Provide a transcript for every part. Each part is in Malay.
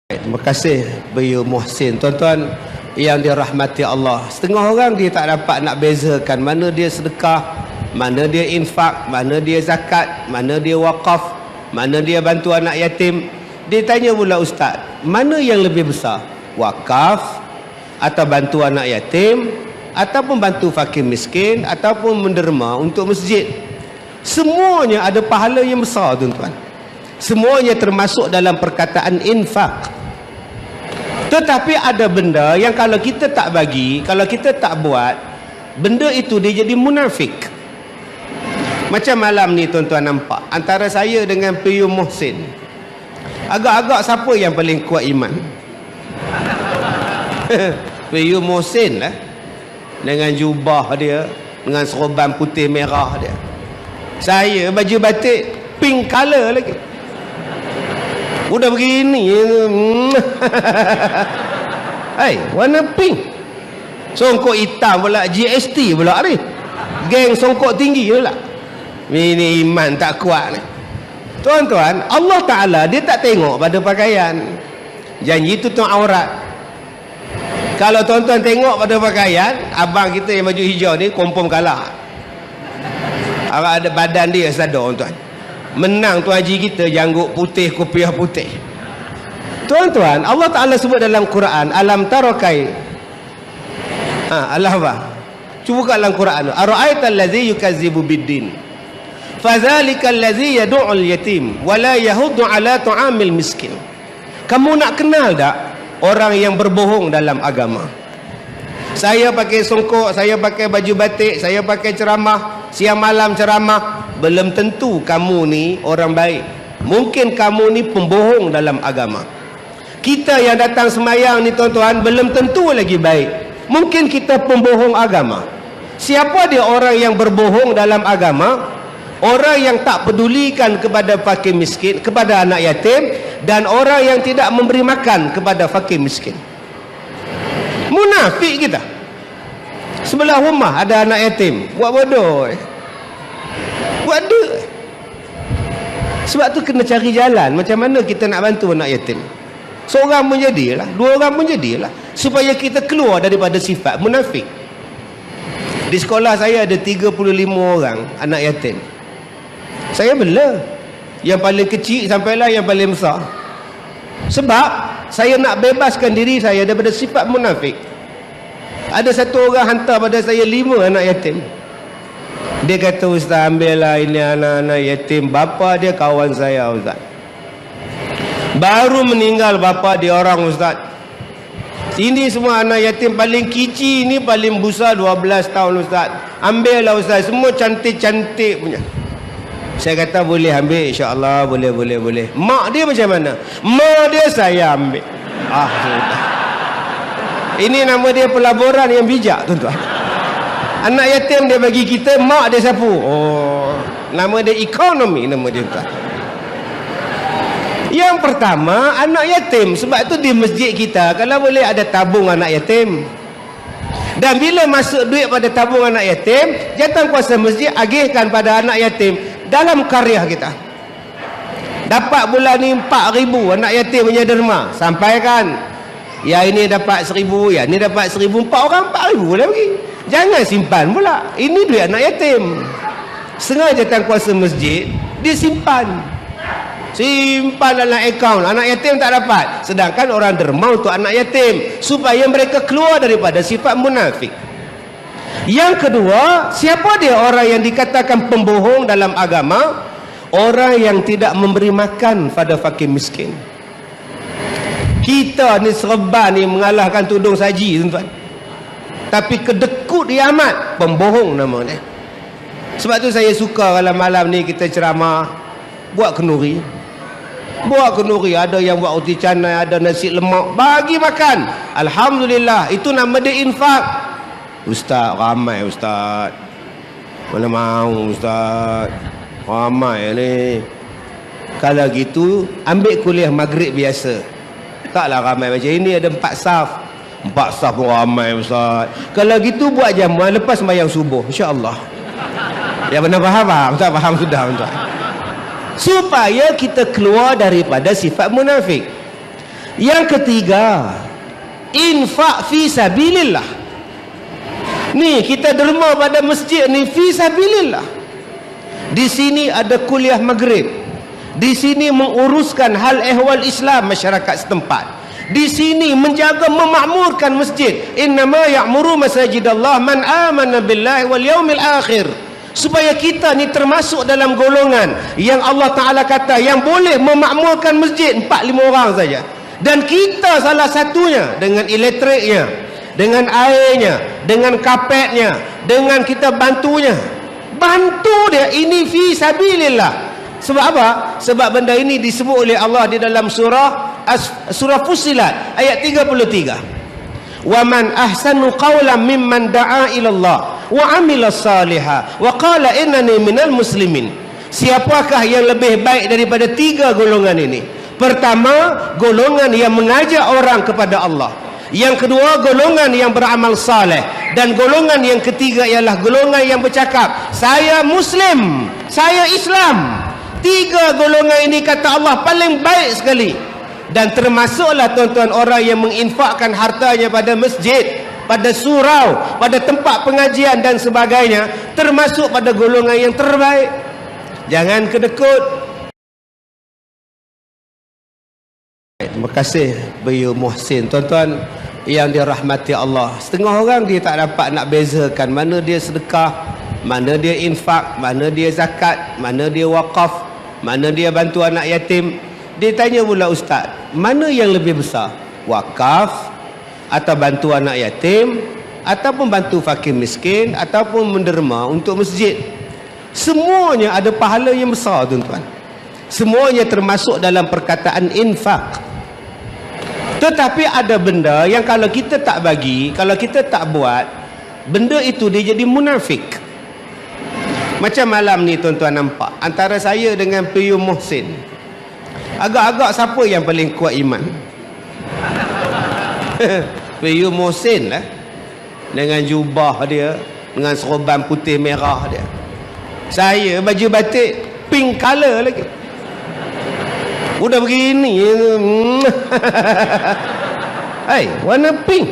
Terima kasih Bayu Muhsin. Tuan-tuan yang dirahmati Allah, setengah orang dia tak dapat nak bezakan mana dia sedekah, mana dia infak, mana dia zakat, mana dia wakaf, mana dia bantu anak yatim. Dia tanya pula, ustaz, mana yang lebih besar, wakaf atau bantu anak yatim, ataupun bantu fakir miskin, ataupun menderma untuk masjid? Semuanya ada pahala yang besar, tuan-tuan. Semuanya termasuk dalam perkataan infak. Tetapi ada benda yang kalau kita tak bagi, kalau kita tak buat, benda itu dia jadi munafik. Macam malam ni tuan-tuan nampak, antara saya dengan Bayu Muhsin, agak-agak siapa yang paling kuat iman? Bayu Muhsin lah, dengan jubah dia, dengan serban putih merah dia. Saya baju batik pink color lagi. Udah begini. Hai, warna pink. Songkok hitam pula, GST pula ni. Geng songkok tinggi pula. Ini iman tak kuat ni. Tuan-tuan, Allah Ta'ala dia tak tengok pada pakaian. Janji itu tuan aurat. Kalau tuan-tuan tengok pada pakaian, abang kita yang baju hijau ni confirm kalah. Ada badan dia sadar, tuan. Menang tuan haji kita janggut putih, kopiah putih. Tuan-tuan, Allah Ta'ala sebut dalam Quran, alam tarakai. Allah apa? Cuba kat dalam Quran. Ara'aital ladzi yukazzibu biddin. Fadzalikal ladzi yad'ul yatim wa la yahuddu ala tu'amil miskin. Kamu nak kenal tak orang yang berbohong dalam agama? Saya pakai songkok, saya pakai baju batik, saya pakai ceramah, siang malam ceramah, belum tentu kamu ni orang baik. Mungkin kamu ni pembohong dalam agama. Kita yang datang semayang ni tuan-tuan, belum tentu lagi baik. Mungkin kita pembohong agama. Siapa dia orang yang berbohong dalam agama? Orang yang tak pedulikan kepada fakir miskin, kepada anak yatim, dan orang yang tidak memberi makan kepada fakir miskin. Munafik kita. Sebelah rumah ada anak yatim, buat bodoh. Buat dia. Sebab tu kena cari jalan macam mana kita nak bantu anak yatim. Seorang pun jadilah, dua orang pun jadilah, supaya kita keluar daripada sifat munafik. Di sekolah saya ada 35 orang anak yatim. Saya bela yang paling kecil sampailah yang paling besar. Sebab saya nak bebaskan diri saya daripada sifat munafik. Ada satu orang hantar pada saya 5 anak yatim. Dia kata, ustaz, ambillah ini anak-anak yatim. Bapa dia kawan saya, ustaz. Baru meninggal bapa dia orang, ustaz. Ini semua anak yatim, paling kecil ni paling besar 12 tahun, ustaz. Ambillah, ustaz. Semua cantik-cantik punya. Saya kata boleh ambil, insya-Allah, boleh. Mak dia macam mana? Mak dia saya ambil. Sudah. Ini nama dia pelaburan yang bijak, tuan-tuan. Anak yatim dia bagi kita, mak dia sapu. Nama dia ekonomi, nama dia, tuan. Yang pertama, anak yatim. Sebab tu di masjid kita, kalau boleh ada tabung anak yatim. Dan bila masuk duit pada tabung anak yatim, jawatankuasa masjid agihkan pada anak yatim dalam karya kita. Dapat bulan ni 4,000 anak yatim punya derma, sampaikan. Ya ini dapat 1,000, ya ni dapat 1,000, 4 orang 4,000 boleh bagi. Jangan simpan pula. Ini duit anak yatim. Setengah jawatankuasa masjid dia simpan dalam akaun. Anak yatim tak dapat. Sedangkan orang derma untuk anak yatim, supaya mereka keluar daripada sifat munafik. Yang kedua, siapa dia orang yang dikatakan pembohong dalam agama? Orang yang tidak memberi makan pada fakir miskin. Kita ni serban ni mengalahkan tudung saji, tuan-tuan. Tapi kedekut dia amat, pembohong namanya. Sebab tu saya suka kalau malam ni kita ceramah, buat kenduri. Ada yang buat roti canai, ada nasi lemak, bagi makan. Alhamdulillah, itu nama dia infak. Ustaz, ramai ustaz. Mana mau ustaz, ramai ni. Kalau gitu, ambil kuliah maghrib biasa. Taklah ramai macam ini, ada 4 saf. 4 saf pun ramai, ustaz. Kalau gitu buat jamuan lepas sembahyang subuh, insya-Allah. Ya, benar faham? Tak faham sudah, tuan. Supaya kita keluar daripada sifat munafik. Yang ketiga, infak fi sabilillah. Ni kita derma pada masjid ni fi sabilillah. Di sini ada kuliah maghrib. Di sini menguruskan hal ehwal Islam masyarakat setempat. Di sini menjaga memakmurkan masjid. Innama ya'muru masajidallah man amana billahi wal yaumil akhir. Supaya kita ni termasuk dalam golongan yang Allah Ta'ala kata yang boleh memakmurkan masjid 4-5 orang saja. Dan kita salah satunya, dengan elektriknya, dengan airnya, dengan kapetnya, dengan kita bantunya. Bantu dia, ini fi sabilillah. Sebab apa? Sebab benda ini disebut oleh Allah di dalam surah Fussilat ayat 33. Wa man ahsanu qawlan mimman da'a ila Allah wa 'amila shalihan wa qala innani minal muslimin. Siapakah yang lebih baik daripada 3 golongan ini? Pertama, golongan yang mengajak orang kepada Allah. Yang kedua, golongan yang beramal saleh. Dan golongan yang ketiga ialah golongan yang bercakap, saya Muslim, saya Islam. 3 golongan ini kata Allah paling baik sekali. Dan termasuklah tuan-tuan orang yang menginfakkan hartanya pada masjid, pada surau, pada tempat pengajian dan sebagainya, termasuk pada golongan yang terbaik. Jangan kedekut. Terima kasih Bayu Muhsin. Tuan-tuan yang dirahmati Allah, setengah orang dia tak dapat nak bezakan mana dia sedekah, mana dia infak, mana dia zakat, mana dia wakaf, mana dia bantu anak yatim. Dia tanya pula, ustaz, mana yang lebih besar? Wakaf atau bantu anak yatim, ataupun bantu fakir miskin, ataupun menderma untuk masjid? Semuanya ada pahala yang besar, tuan-tuan. Semuanya termasuk dalam perkataan infak. Tetapi ada benda yang kalau kita tak bagi, kalau kita tak buat, benda itu dia jadi munafik. Macam malam ni tuan-tuan nampak, antara saya dengan Piyu Muhsin, agak-agak siapa yang paling kuat iman? Piyu Muhsin lah, dengan jubah dia, dengan serban putih merah dia. Saya baju batik pink color lagi. Udah begini. Hai, warna pink.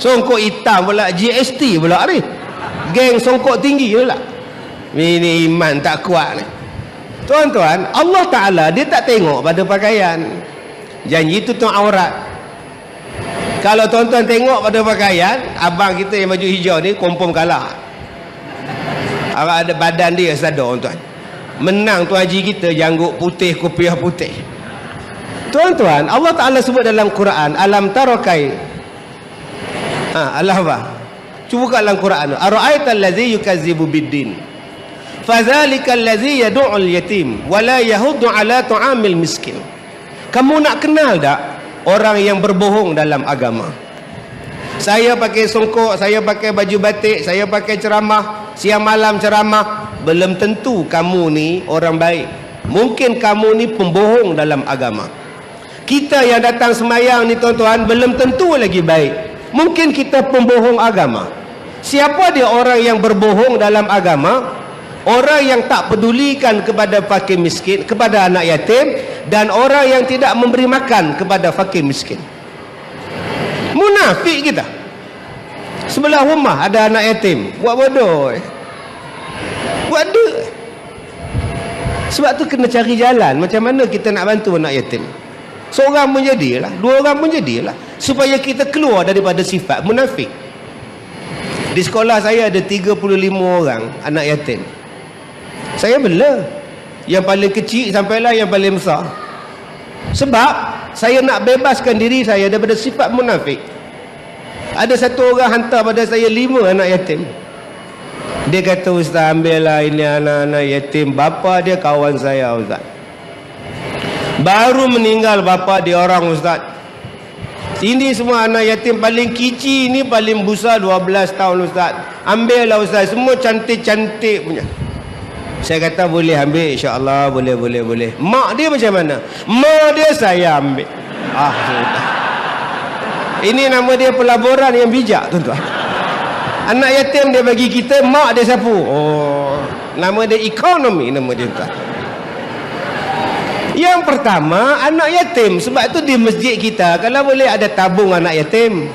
Songkok hitam pula, GST pula ni. Geng songkok tinggi pula. Ini iman tak kuat ni. Tuan-tuan, Allah Ta'ala dia tak tengok pada pakaian. Janji itu tuan aurat. Kalau tuan-tuan tengok pada pakaian, abang kita yang baju hijau ni confirm kalah. Ada badan dia sadar, tuan. Menang tuan haji kita janggut putih, kopiah putih. Tuan-tuan, Allah Ta'ala sebut dalam Quran, alam tarokai. Allah apa? Cuba kat dalam Quran. Ara'aital ladzi yukazzibu biddin. Fadzalikal ladzi yad'ul yatim wa la yahuddu ala tu'amil miskin. Kamu nak kenal tak orang yang berbohong dalam agama? Saya pakai songkok, saya pakai baju batik, saya pakai ceramah, siang malam ceramah. Belum tentu kamu ni orang baik. Mungkin kamu ni pembohong dalam agama. Kita yang datang semayang ni tuan-tuan, belum tentu lagi baik. Mungkin kita pembohong agama. Siapa dia orang yang berbohong dalam agama? Orang yang tak pedulikan kepada fakir miskin, kepada anak yatim, dan orang yang tidak memberi makan kepada fakir miskin. Munafik kita. Sebelah rumah ada anak yatim, buat bodoh. Buat dia. Sebab tu kena cari jalan macam mana kita nak bantu anak yatim. Seorang pun jadilah, 2 orang pun jadilah, supaya kita keluar daripada sifat munafik. Di sekolah saya ada 35 orang anak yatim. Saya bela yang paling kecil sampailah yang paling besar. Sebab saya nak bebaskan diri saya daripada sifat munafik. Ada satu orang hantar pada saya 5 anak yatim. Dia kata, ustaz, ambillah ini anak-anak yatim. Bapa dia kawan saya, ustaz. Baru meninggal bapa dia orang, ustaz. Ini semua anak yatim paling kecil ni, paling besar 12 tahun, ustaz. Ambillah, ustaz. Semua cantik-cantik punya. Saya kata boleh ambil, insya-Allah, boleh. Mak dia macam mana? Mak dia saya ambil. Sudah. Ini nama dia pelaburan yang bijak, tuan-tuan. Anak yatim dia bagi kita, mak dia sapu. Oh, nama dia ekonomi, nama dia, tuan. Yang pertama, anak yatim. Sebab tu di masjid kita kalau boleh ada tabung anak yatim.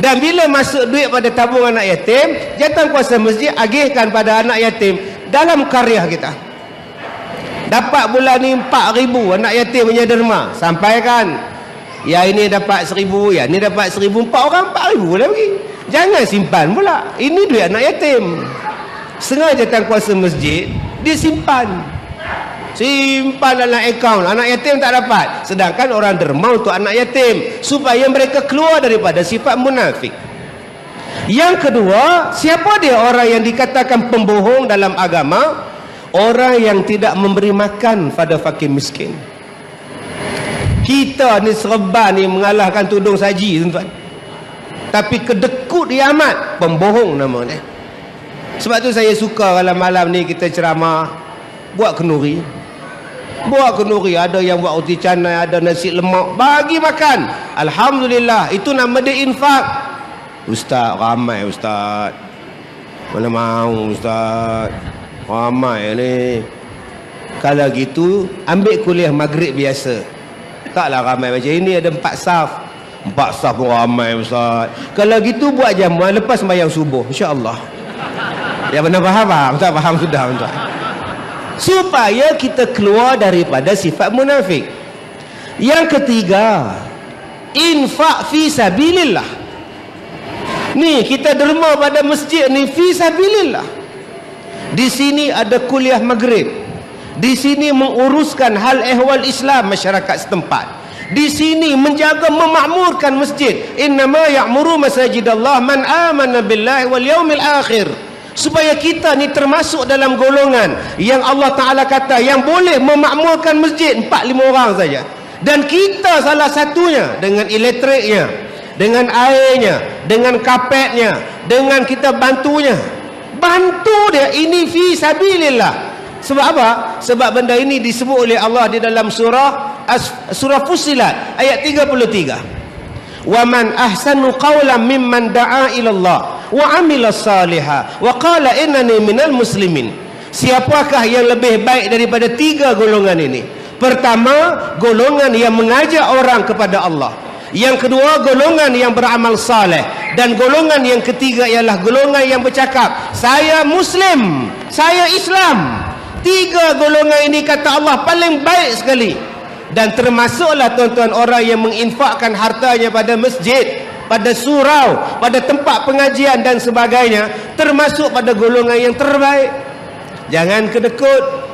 Dan bila masuk duit pada tabung anak yatim, jawatankuasa masjid agihkan pada anak yatim dalam karya kita. Dapat bulan ni 4,000 anak yatim punya derma, sampaikan. Ya ini dapat 1,000, ya ni dapat 1,000, 4 orang 4,000 lah bagi. Jangan simpan pula. Ini duit anak yatim. Setengah jawatankuasa masjid dia simpan dalam akaun, anak yatim tak dapat. Sedangkan orang derma untuk anak yatim supaya mereka keluar daripada sifat munafik. Yang kedua, siapa dia orang yang dikatakan pembohong dalam agama? Orang yang tidak memberi makan pada fakir miskin. Kita ni serban ni mengalahkan tudung saji, tuan-tuan. Tapi kedekut dia amat, pembohong nama dia. Sebab tu saya suka kalau malam ni kita ceramah buat kenduri. Buat kenduri, ada yang buat roti canai, ada nasi lemak, bagi makan. Alhamdulillah, itu nama dia infak. Ustaz, ramai ustaz. Mana mau ustaz, ramai ni. Kalau gitu ambil kuliah maghrib biasa. Taklah ramai macam ini, ada 4 saf. 4 saf pun ramai ustaz. Kalau gitu buat jamuan lepas sembahyang subuh, insya-Allah. Ya benar faham? Tak faham sudah tuan. Supaya kita keluar daripada sifat munafik. Yang ketiga, infak fi sabilillah. Ni kita derma pada masjid ni fi sabilillah. Di sini ada kuliah maghrib. Di sini menguruskan hal ehwal Islam masyarakat setempat. Di sini menjaga memakmurkan masjid. Innama ya'muru masajidallah man amana billahi wal yaumil akhir. Supaya kita ni termasuk dalam golongan yang Allah Ta'ala kata yang boleh memakmurkan masjid 4-5 orang saja. Dan kita salah satunya dengan elektriknya, dengan airnya, dengan kapetnya, dengan kita bantunya. Bantu dia, ini fi sabilillah. Sebab apa? Sebab benda ini disebut oleh Allah di dalam surah Fussilat ayat 33. Wa man ahsanu qawlan mimman da'a ila Allah wa 'amila salihah wa qala innani minal muslimin. Siapakah yang lebih baik daripada 3 golongan ini? Pertama, golongan yang mengajak orang kepada Allah. Yang kedua, golongan yang beramal saleh. Dan golongan yang ketiga ialah golongan yang bercakap, saya Muslim, saya Islam. 3 golongan ini kata Allah paling baik sekali. Dan termasuklah tuan-tuan orang yang menginfakkan hartanya pada masjid, pada surau, pada tempat pengajian dan sebagainya, termasuk pada golongan yang terbaik. Jangan kedekut.